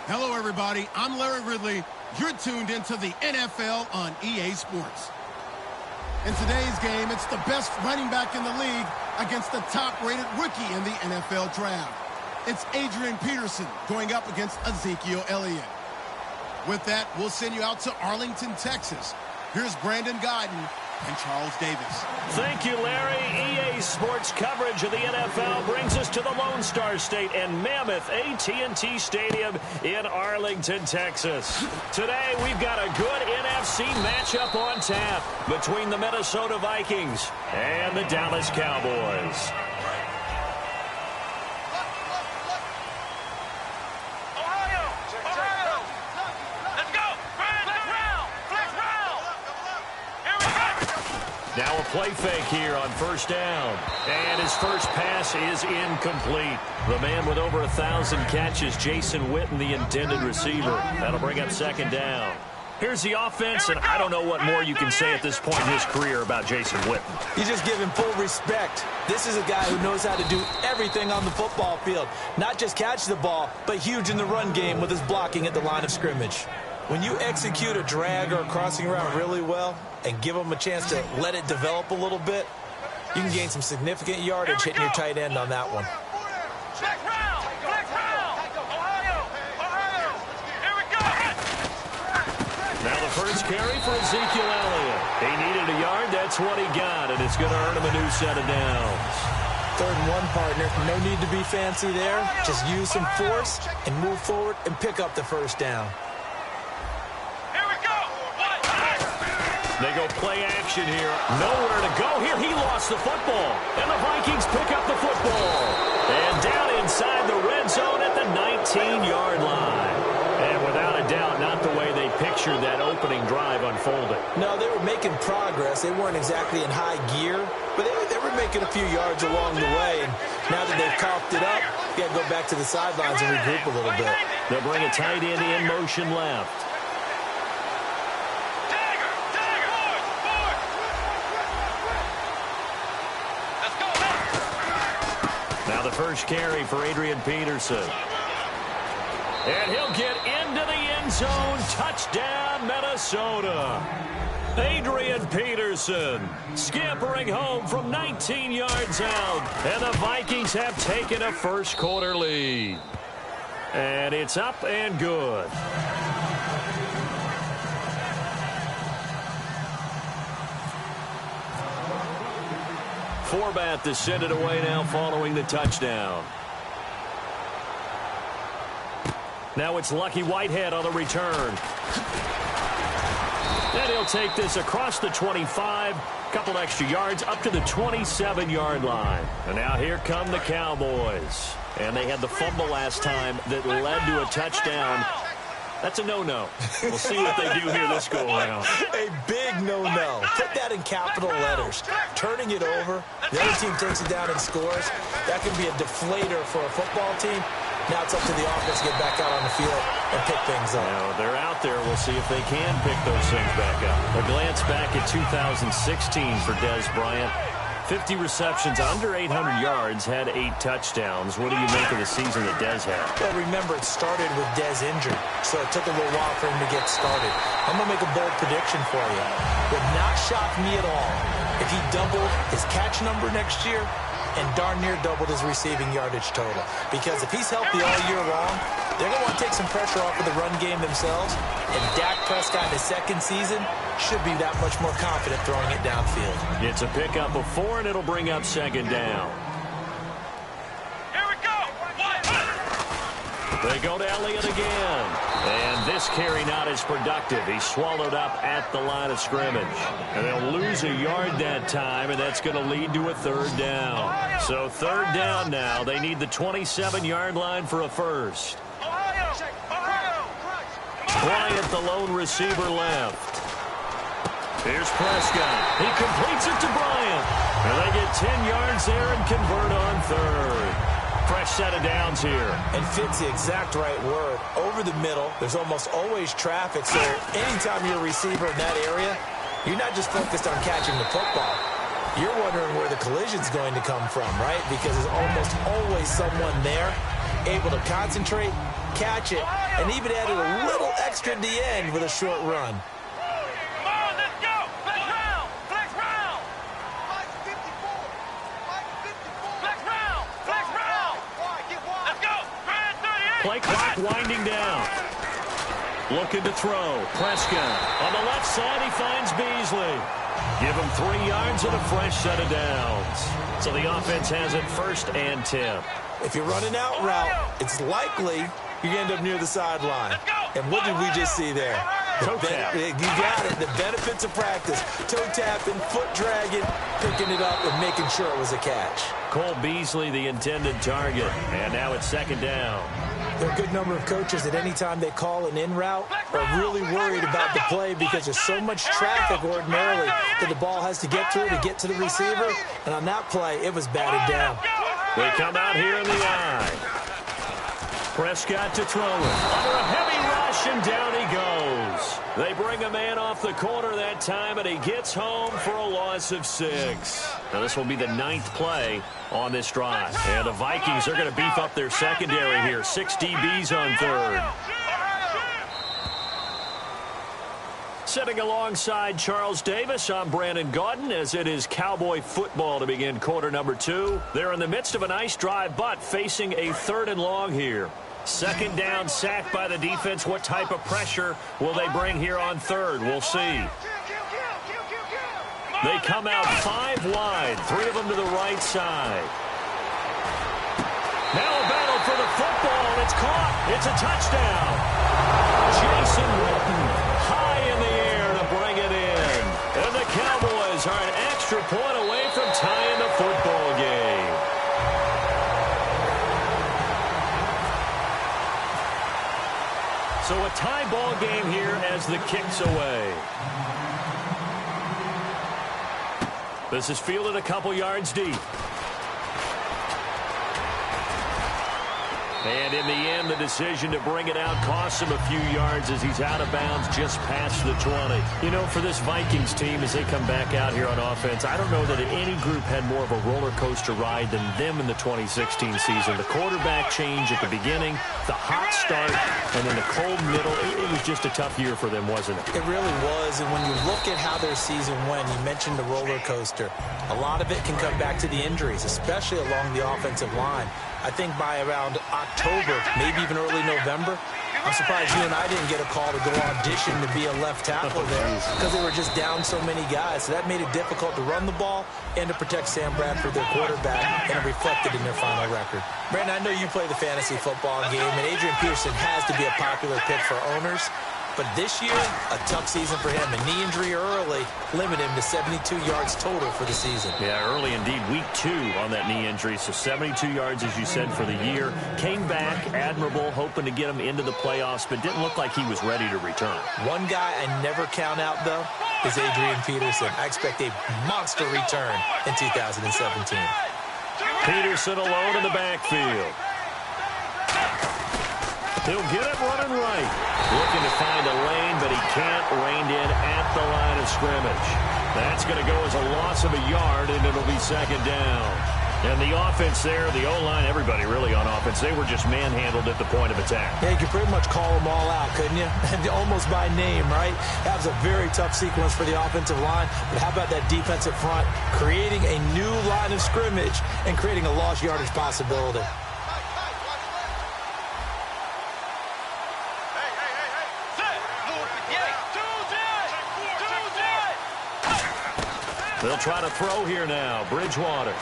Hello, everybody. I'm Larry Ridley. You're tuned into the NFL on EA Sports. In today's game, it's the best running back in the league against the top-rated rookie in the NFL draft. It's Adrian Peterson going up against Ezekiel Elliott. With that, we'll send you out to Arlington, Texas. Here's Brandon Gaudin and Charles Davis. Thank you, Larry. EA Sports coverage of the NFL brings us to the Lone Star State and Mammoth AT&T Stadium in Arlington, Texas. Today, we've got a good NFC matchup on tap between the Minnesota Vikings and the Dallas Cowboys. Now a play fake here on first down. And his first pass is incomplete. The man with over 1,000 catches, Jason Witten, the intended receiver. That'll bring up second down. Here's the offense, and I don't know what more you can say at this point in his career about Jason Witten. You just give him full respect. This is a guy who knows how to do everything on the football field. Not just catch the ball, but huge in the run game with his blocking at the line of scrimmage. When you execute a drag or a crossing route really well and give them a chance to let it develop a little bit, you can gain some significant yardage hitting your tight end on that one. Now the first carry for Ezekiel Elliott. He needed a yard. That's what he got, and it's going to earn him a new set of downs. 3rd and 1, partner. No need to be fancy there. Just use some force and move forward and pick up the first down. They go play action here. Nowhere to go here. He lost the football. And the Vikings pick up the football. And down inside the red zone at the 19-yard line. And without a doubt, not the way they pictured that opening drive unfolding. No, they were making progress. They weren't exactly in high gear, but they were making a few yards along the way. And now that they've coughed it up, you got to go back to the sidelines and regroup a little bit. They'll bring a tight end in motion left. Now the first carry for Adrian Peterson. And he'll get into the end zone. Touchdown, Minnesota. Adrian Peterson scampering home from 19 yards out. And the Vikings have taken a first-quarter lead. And it's up and good. Forbath to send it away now following the touchdown. Now it's Lucky Whitehead on the return. And he'll take this across the 25, couple extra yards up to the 27-yard line. And now here come the Cowboys. And they had the fumble last time that led to a touchdown. That's a no-no. We'll see what they do here this go-around. A big no-no. Put that in capital letters. Turning it over, the other team takes it down and scores. That can be a deflator for a football team. Now it's up to the offense to get back out on the field and pick things up. Now, they're out there. We'll see if they can pick those things back up. A glance back at 2016 for Dez Bryant. 50 receptions, under 800 yards, had 8 touchdowns. What do you make of the season that Dez had? Well, remember, it started with Dez injured, so it took a little while for him to get started. I'm going to make a bold prediction for you. Would not shock me at all if he doubled his catch number next year and darn near doubled his receiving yardage total. Because if he's healthy all year long, they're going to want to take some pressure off of the run game themselves. And Dak Prescott in his second season should be that much more confident throwing it downfield. It's a pickup of 4, and it'll bring up second down. Here we go. They go to Elliott again. And this carry not as productive. He's swallowed up at the line of scrimmage. And they'll lose a yard that time, and that's going to lead to a 3rd down. So 3rd down now. They need the 27-yard line for a first. Bryant, the lone receiver, left. Here's Prescott. He completes it to Bryant. And they get 10 yards there and convert on 3rd. Fresh set of downs here. And fits the exact right word. Over the middle, there's almost always traffic, so anytime you're a receiver in that area, you're not just focused on catching the football. You're wondering where the collision's going to come from, right? Because there's almost always someone there able to concentrate, catch it, and even added a little extra at the end with a short run. Come on, let's go. Flex round. Flex round. Flex 54. Flex 54. Flex round. Flex round. Let's go. Grand 38. Play clock winding down. Looking to throw. Prescott. On the left side, he finds Beasley. Give him 3 yards and a fresh set of downs. So the offense has it 1st and 10. If you're running out route, it's likely you end up near the sideline. And what did we just see there? Toe tap. You got it. The benefits of practice. Toe tapping, foot dragging, picking it up and making sure it was a catch. Cole Beasley, the intended target. And now it's 2nd down. There are a good number of coaches at any time they call an in route are really worried about the play because there's so much traffic ordinarily that the ball has to get through to get to the receiver. And on that play, it was batted down. They come out here in the eye. Prescott to throw it. Under a heavy rush, and down he goes. They bring a man off the corner that time, and he gets home for a loss of 6. Now, this will be the 9th play on this drive. And the Vikings are going to beef up their secondary here. 6 DBs on 3rd. Sitting alongside Charles Davis, I'm Brandon Gaudin, as it is Cowboy football to begin quarter number 2. They're in the midst of a nice drive, but facing a 3rd and long here. 2nd down, sacked by the defense. What type of pressure will they bring here on 3rd? We'll see. They come out 5 wide, 3 of them to the right side. Now a battle for the football, and it's caught. It's a touchdown. Jason Witten high in the air to bring it in. And the Cowboys are an extra point away from tying the football game. So a tie ball game here as the kick's away. This is fielded a couple yards deep. And in the end, the decision to bring it out costs him a few yards as he's out of bounds just past the 20. You know, for this Vikings team, as they come back out here on offense, I don't know that any group had more of a roller coaster ride than them in the 2016 season. The quarterback change at the beginning, the hot start, and then the cold middle. It was just a tough year for them, wasn't it? It really was, and when you look at how their season went, you mentioned the roller coaster. A lot of it can come back to the injuries, especially along the offensive line. I think by around October, maybe even early November, I'm surprised you and I didn't get a call to go audition to be a left tackle there because they were just down so many guys. So that made it difficult to run the ball and to protect Sam Bradford, their quarterback, and it reflected in their final record. Brandon, I know you play the fantasy football game, and Adrian Peterson has to be a popular pick for owners. But this year, a tough season for him. A knee injury early limited him to 72 yards total for the season. Yeah, early indeed. Week 2 on that knee injury. So 72 yards, as you said, for the year. Came back, admirable, hoping to get him into the playoffs, but didn't look like he was ready to return. One guy I never count out, though, is Adrian Peterson. I expect a monster return in 2017. Peterson alone in the backfield. He'll get it running right. Looking to find a lane, but he can't. Reined in at the line of scrimmage. That's going to go as a loss of a yard, and it'll be 2nd down. And the offense there, the O-line, everybody really on offense, they were just manhandled at the point of attack. Yeah, you could pretty much call them all out, couldn't you? Almost by name, right? That was a very tough sequence for the offensive line. But how about that defensive front creating a new line of scrimmage and creating a lost yardage possibility? They'll try to throw here now. Bridgewater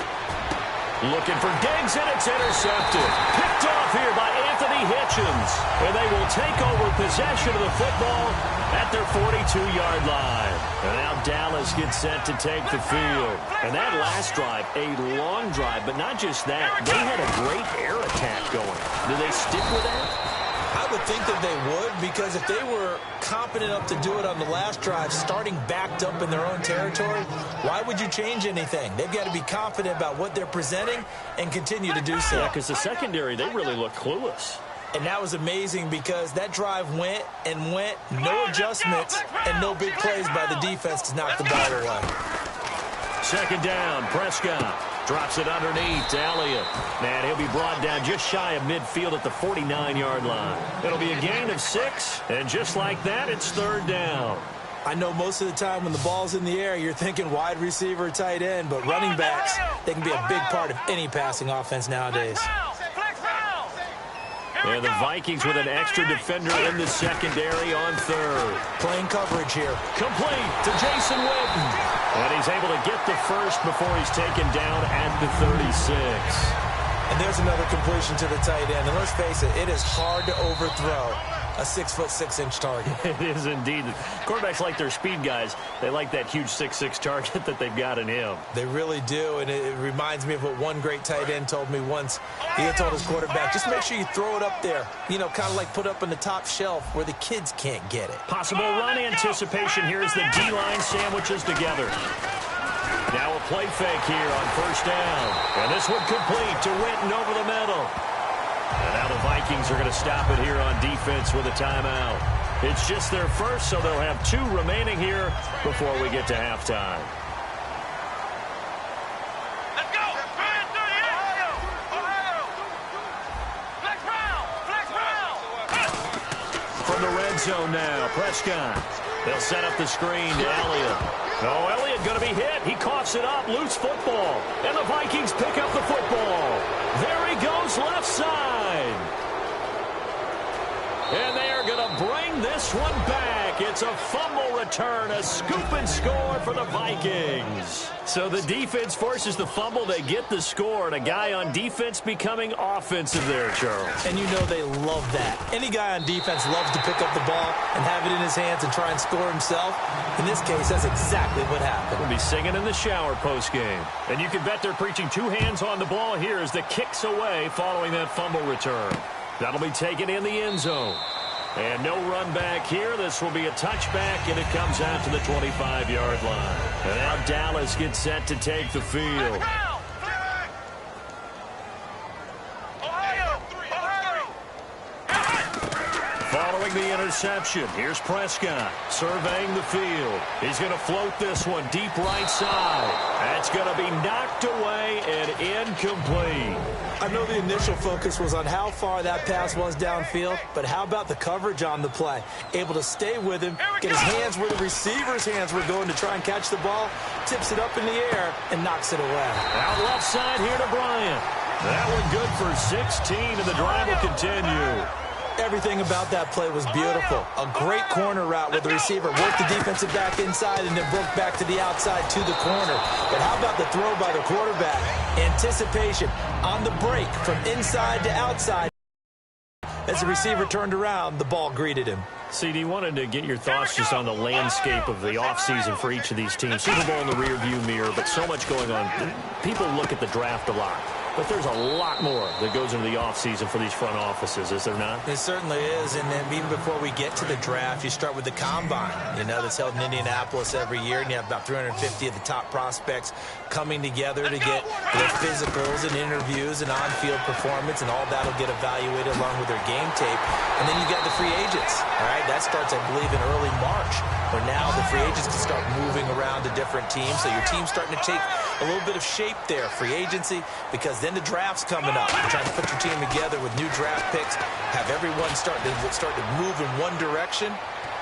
looking for Diggs, and it's intercepted. Picked off here by Anthony Hitchens. And they will take over possession of the football at their 42-yard line. And now Dallas gets set to take the field. And that last drive, a long drive, but not just that. They had a great air attack going. Do they stick with that? I would think that they would, because if they were competent enough to do it on the last drive, starting backed up in their own territory, why would you change anything? They've got to be confident about what they're presenting and continue to do so. Yeah, because the secondary, they really look clueless. And that was amazing because that drive went and went, no adjustments, and no big plays by the defense to knock the ball away. 2nd down, Prescott. Drops it underneath to Elliott. And he'll be brought down just shy of midfield at the 49-yard line. It'll be a gain of 6, and just like that, it's third down. I know most of the time when the ball's in the air, you're thinking wide receiver, tight end, but running backs, they can be a big part of any passing offense nowadays. And the Vikings with an extra defender in the secondary on third. Playing coverage here. Complete to Jason Witten. And he's able to get the first before he's taken down at the 36. And there's another completion to the tight end. And let's face it, it is hard to overthrow a 6'6" target. It is indeed. Quarterbacks like their speed guys. They like that huge 6'6" target that they've got in him. They really do, and it reminds me of what one great tight end told me once. He had told his quarterback, just make sure you throw it up there, you know, kind of like put up on the top shelf where the kids can't get it. Possible run anticipation here as the D-line sandwiches together. Now a play fake here on first down. And this one complete to Witten over the middle. And now the Vikings are going to stop it here on defense with a timeout. It's just their first, so they'll have 2 remaining here before we get to halftime. Let's go. Ohio. Flex round. Flex round. From the red zone now, Prescott. They'll set up the screen to Elliott. Oh, Elliott going to be hit. He coughs it up. Loose football. And the Vikings pick up the football. There he goes, left side. And they are going to bring this one back. It's a fumble return, a scoop and score for the Vikings. So the defense forces the fumble. They get the score, and a guy on defense becoming offensive there, Charles. And you know they love that. Any guy on defense loves to pick up the ball and have it in his hands and try and score himself. In this case, that's exactly what happened. We'll be singing in the shower post-game. And you can bet they're preaching 2 hands on the ball here as the kick's away following that fumble return. That'll be taken in the end zone. And no run back here. This will be a touchback, and it comes out to the 25-yard line. And now Dallas gets set to take the field. Following the interception, here's Prescott surveying the field. He's going to float this one deep right side. That's going to be knocked away and incomplete. I know the initial focus was on how far that pass was downfield, but how about the coverage on the play? Able to stay with him, get his hands where the receiver's hands were going to try and catch the ball, tips it up in the air, and knocks it away. Out left side here to Bryant. That one good for 16, and the drive will continue. Everything about that play was beautiful. A great corner route where the receiver worked the defensive back inside and then broke back to the outside to the corner. But how about the throw by the quarterback? Anticipation on the break from inside to outside. As the receiver turned around, the ball greeted him. CD, wanted to get your thoughts just on the landscape of the offseason for each of these teams. Super Bowl in the rearview mirror, but so much going on. People look at the draft a lot. But there's a lot more that goes into the offseason for these front offices, is there not? It certainly is, and then even before we get to the draft, you start with the combine, you know, that's held in Indianapolis every year, and you have about 350 of the top prospects coming together to get their physicals and interviews and on-field performance, and all that will get evaluated along with their game tape. And then you got the free agents, all right? That starts, I believe, in early March, where now the free agents can start moving around to different teams, so your team's starting to take a little bit of shape there, free agency, because then the draft's coming up. You're trying to put your team together with new draft picks, have everyone start to move in one direction,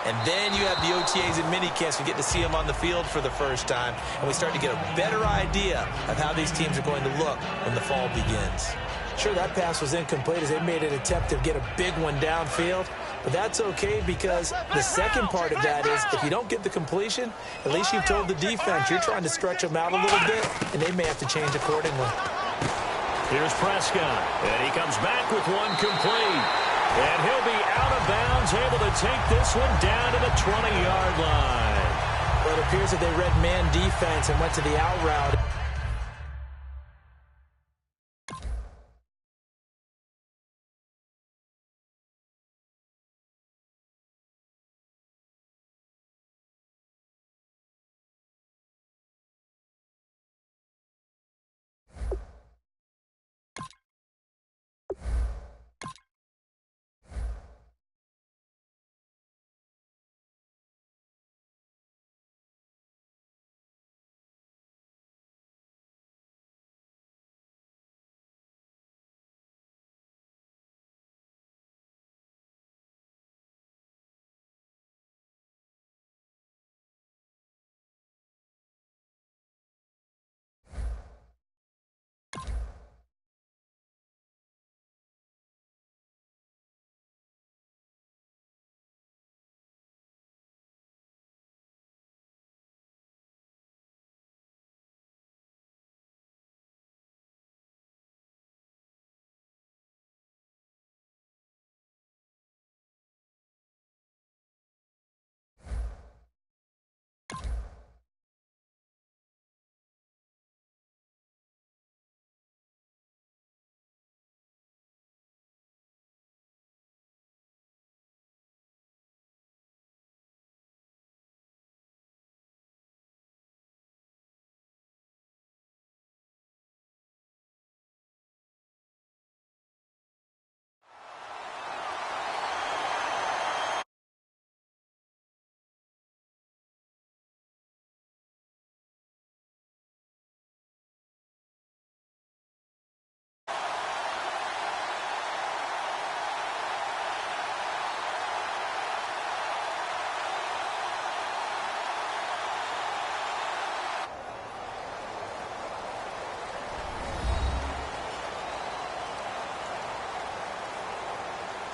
and then you have the OTAs and mini camps. We get to see them on the field for the first time, and we start to get a better idea of how these teams are going to look when the fall begins. Sure, that pass was incomplete as they made an attempt to get a big one downfield, but that's okay because the second part of that is if you don't get the completion, at least you've told the defense you're trying to stretch them out a little bit, and they may have to change accordingly. Here's Prescott, and he comes back with one complete. And he'll be out of bounds, able to take this one down to the 20-yard line. Well, it appears that they read man defense and went to the out route.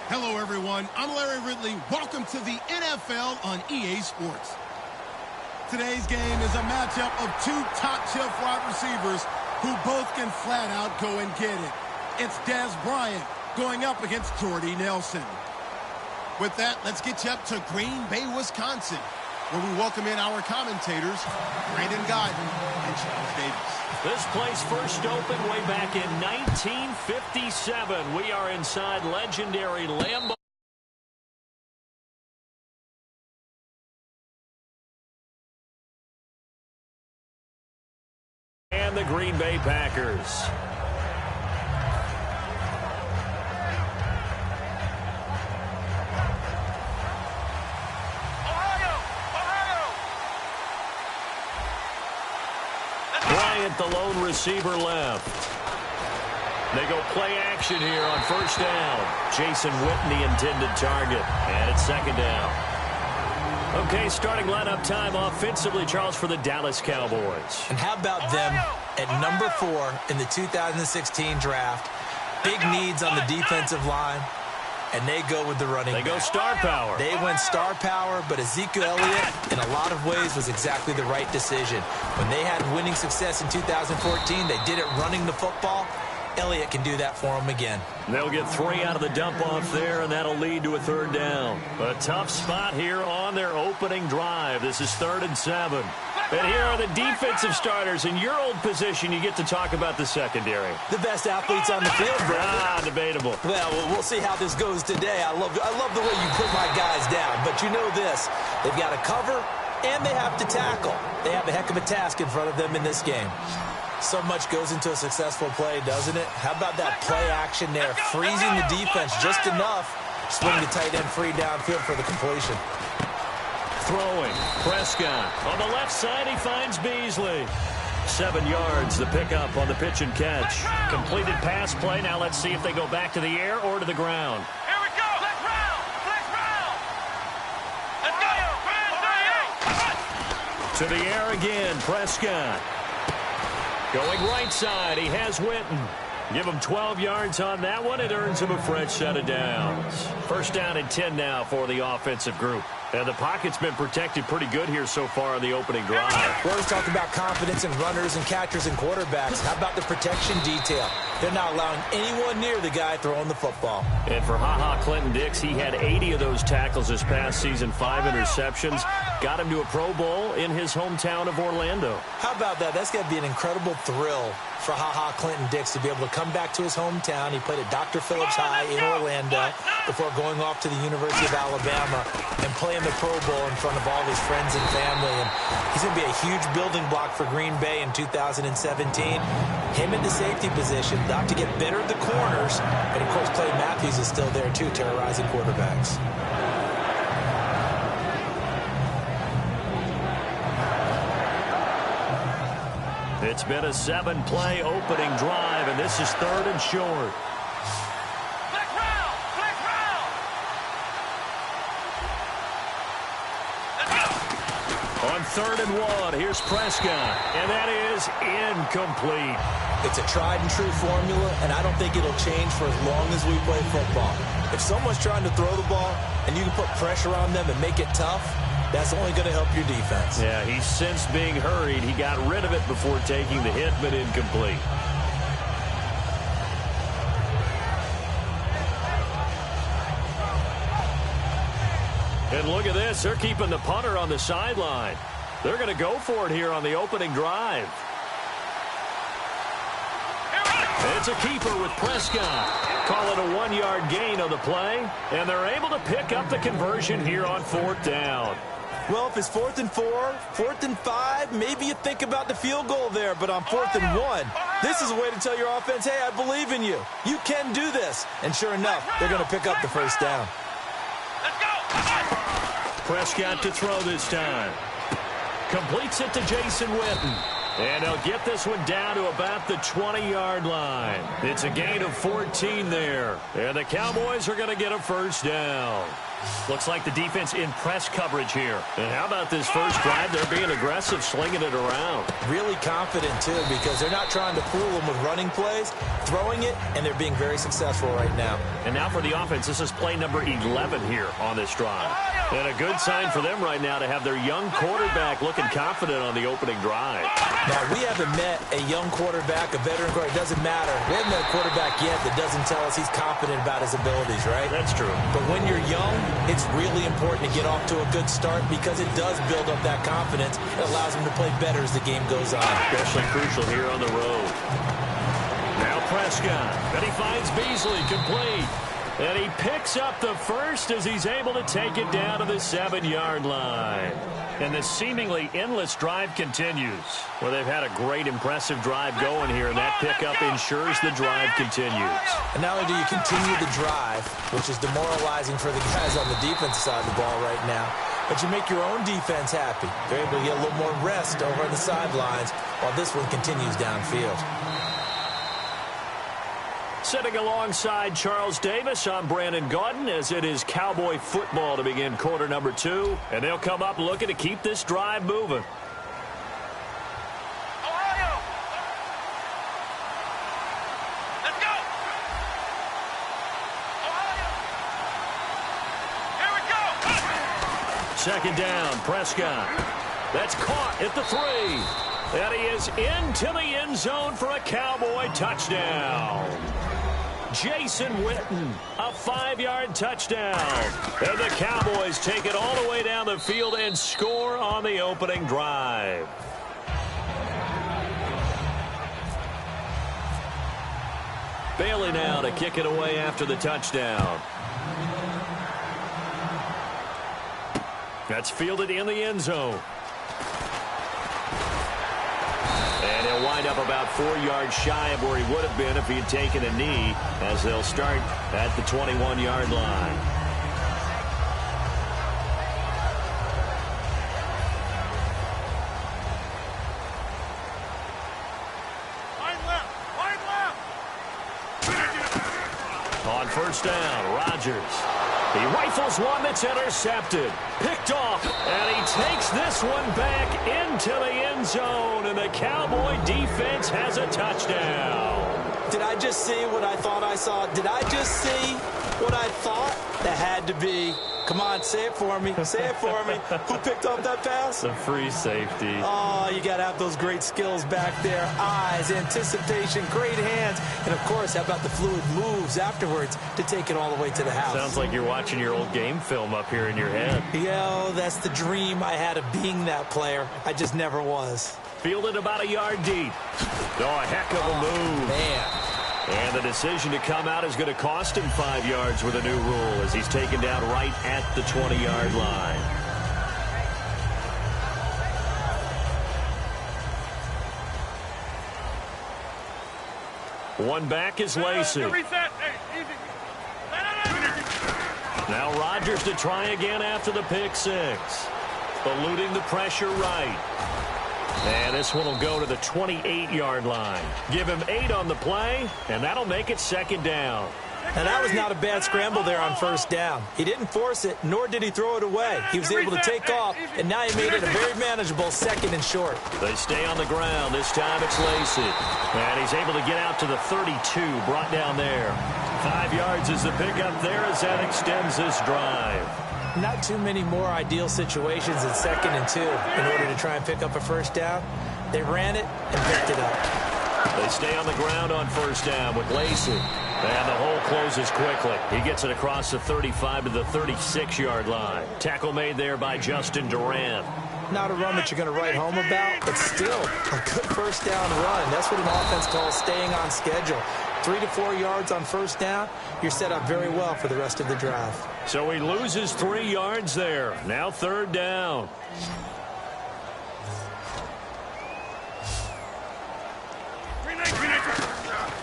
Hello, everyone. I'm Larry Ridley. Welcome to the NFL on EA Sports. Today's game is a matchup of two top-shelf wide receivers who both can flat out go and get it. It's Dez Bryant going up against Jordy Nelson. With that, let's get you up to Green Bay, Wisconsin, where we welcome in our commentators, Brandon Godden and Charles Davis. This place first opened way back in 1957. We are inside legendary Lambeau. And the Green Bay Packers. Bryant, the lone receiver, left. They go play action here on first down. Jason Witten, the intended target. And it's second down. Okay, starting lineup time offensively, Charles, for the Dallas Cowboys. And how about them at number 4 in the 2016 draft? Big needs on the defensive line, and they go with the running back. They go star power. They went star power, but Ezekiel Elliott, in a lot of ways, was exactly the right decision. When they had winning success in 2014, they did it running the football. Elliott can do that for them again. They'll get 3 out of the dump-off there, and that'll lead to a third down. A tough spot here on their opening drive. This is 3rd and 7. And here are the defensive starters. In your old position, you get to talk about the secondary. The best athletes on the field, Brad. Debatable. Well, we'll see how this goes today. I love the way you put my guys down. But you know this. They've got to cover, and they have to tackle. They have a heck of a task in front of them in this game. So much goes into a successful play, doesn't it? How about that play action there? Freezing the defense just enough. Swing the tight end free downfield for the completion. Throwing. Prescott. On the left side, he finds Beasley. 7 yards, the pickup on the pitch and catch. Completed pass play. Now let's see if they go back to the air or to the ground. Here we go. Flex round. Flex round. Let's go. 3, 3, 8. To the air again, Prescott. Going right side, he has Witten. Give him 12 yards on that one. It earns him a fresh set of downs. First down and 10 now for the offensive group. And the pocket's been protected pretty good here so far in the opening drive. We always talk about confidence in runners and catchers and quarterbacks. How about the protection detail? They're not allowing anyone near the guy throwing the football. And for Clinton-Dix, he had 80 of those tackles this past season, 5 interceptions. Got him to a Pro Bowl in his hometown of Orlando. How about that? That's got to be an incredible thrill for Clinton-Dix to be able to come back to his hometown. He played at Dr. Phillips High in Orlando before going off to the University of Alabama and playing the Pro Bowl in front of all of his friends and family. And he's going to be a huge building block for Green Bay in 2017. Him in the safety position, not to get better at the corners, but of course Clay Matthews is still there too, terrorizing quarterbacks. It's been a 7-play opening drive, and this is 3rd and short. Flex round. Flex round. Let's go. On 3rd and 1, here's Prescott, and that is incomplete. It's a tried and true formula, and I don't think it'll change for as long as we play football. If someone's trying to throw the ball and you can put pressure on them and make it tough, that's only going to help your defense. Yeah, he's since being hurried. He got rid of it before taking the hit, but incomplete. And look at this. They're keeping the punter on the sideline. They're going to go for it here on the opening drive. It's a keeper with Prescott. Call it a 1-yard gain on the play, and they're able to pick up the conversion here on 4th down. Well, if it's 4th and 4, 4th and 5, maybe you think about the field goal there, but on 4th and 1, this is a way to tell your offense, hey, I believe in you. You can do this. And sure enough, they're going to pick up the first down. Let's go. Prescott to throw this time. Completes it to Jason Witten. And they'll get this one down to about the 20-yard line. It's a gain of 14 there. And the Cowboys are going to get a first down. Looks like the defense in press coverage here. And how about this first drive? They're being aggressive, slinging it around. Really confident, too, because they're not trying to fool them with running plays, throwing it, and they're being very successful right now. And now for the offense, this is play number 11 here on this drive. And a good sign for them right now to have their young quarterback looking confident on the opening drive. Now, we haven't met a young quarterback, a veteran quarterback. It doesn't matter. We haven't met a quarterback yet that doesn't tell us he's confident about his abilities, right? That's true. But when you're young, it's really important to get off to a good start because it does build up that confidence. It allows him to play better as the game goes on. Especially crucial here on the road. Now Prescott. And he finds Beasley complete. And he picks up the first as he's able to take it down to the 7-yard line. And the seemingly endless drive continues. Well, they've had a great, impressive drive going here, and that pickup ensures the drive continues. And not only do you continue the drive, which is demoralizing for the guys on the defensive side of the ball right now, but you make your own defense happy. They're able to get a little more rest over on the sidelines while this one continues downfield. Sitting alongside Charles Davis, I'm Brandon Gaudin as it is Cowboy football to begin quarter number 2. And they'll come up looking to keep this drive moving. Ohio! Let's go! Ohio! Here we go! Second down, Prescott. That's caught at the 3. And he is into the end zone for a Cowboy touchdown. Jason Witten, a 5-yard touchdown. And the Cowboys take it all the way down the field and score on the opening drive. Bailey now to kick it away after the touchdown. That's fielded in the end zone. And he'll wind up about 4 yards shy of where he would have been if he had taken a knee, as they'll start at the 21-yard line. On first down, Rodgers. He rifles one that's intercepted. Picked off, and he takes this one back into the end zone, and the Cowboy defense has a touchdown. Did I just see what I thought I saw? Did I just see what I thought? That had to be. Come on, say it for me. Say it for me. Who picked up that pass? The free safety. Oh, you got to have those great skills back there. Eyes, anticipation, great hands. And, of course, how about the fluid moves afterwards to take it all the way to the house? Sounds like you're watching your old game film up here in your head. Yo, that's the dream I had of being that player. I just never was. Fielded about a yard deep. Oh, a heck of a move. Man. And the decision to come out is going to cost him 5 yards with a new rule as he's taken down right at the 20-yard line. One back is Lacey. Now Rodgers to try again after the pick six. Eluding the pressure right. And this one will go to the 28-yard line. Give him 8 on the play, and that'll make it second down. And that was not a bad scramble there on first down. He didn't force it, nor did he throw it away. He was able to take off, and now he made it a very manageable second and short. They stay on the ground. This time it's Lacey. And he's able to get out to the 32, brought down there. 5 yards is the pickup there as that extends this drive. Not too many more ideal situations in 2nd and 2 in order to try and pick up a first down. They ran it and picked it up. They stay on the ground on first down with Lacey. And the hole closes quickly. He gets it across the 35 to the 36-yard line. Tackle made there by Justin Durant. Not a run that you're going to write home about, but still a good first down run. That's what an offense calls staying on schedule. 3 to 4 yards on first down, you're set up very well for the rest of the drive. So he loses 3 yards there. Now third down.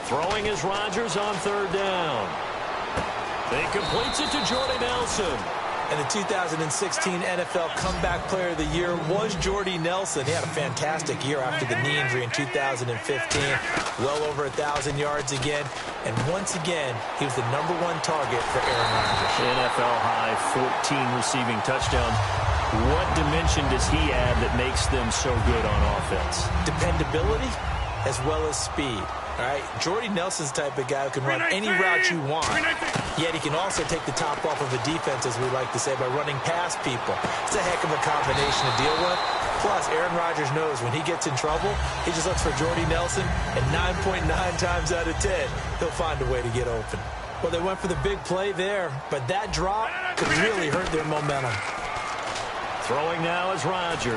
Throwing is Rodgers on third down. He completes it to Jordy Nelson. And the 2016 NFL Comeback Player of the Year was Jordy Nelson. He had a fantastic year after the knee injury in 2015. Well over 1,000 yards again. And once again, he was the #1 target for Aaron Rodgers. NFL high 14 receiving touchdowns. What dimension does he add that makes them so good on offense? Dependability as well as speed. All right, Jordy Nelson's the type of guy who can run any route you want, yet he can also take the top off of a defense, as we like to say, by running past people. It's a heck of a combination to deal with. Plus, Aaron Rodgers knows when he gets in trouble, he just looks for Jordy Nelson, and 9.9 times out of 10, he'll find a way to get open. Well, they went for the big play there, but that drop could really hurt their momentum. Throwing now is Rodgers.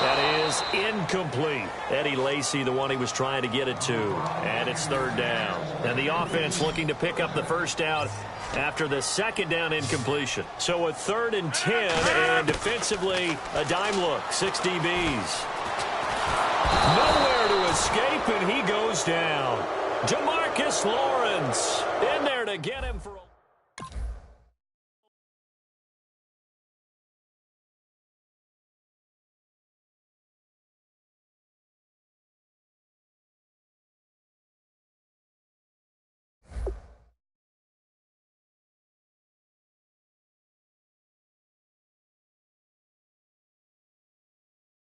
That is incomplete. Eddie Lacy, the one he was trying to get it to. And it's 3rd down. And the offense looking to pick up the first down after the 2nd down incompletion. So a 3rd and 10, and defensively, a dime look. 6 DBs. Nowhere to escape, and he goes down. Jamarcus Lawrence in there to get him for a...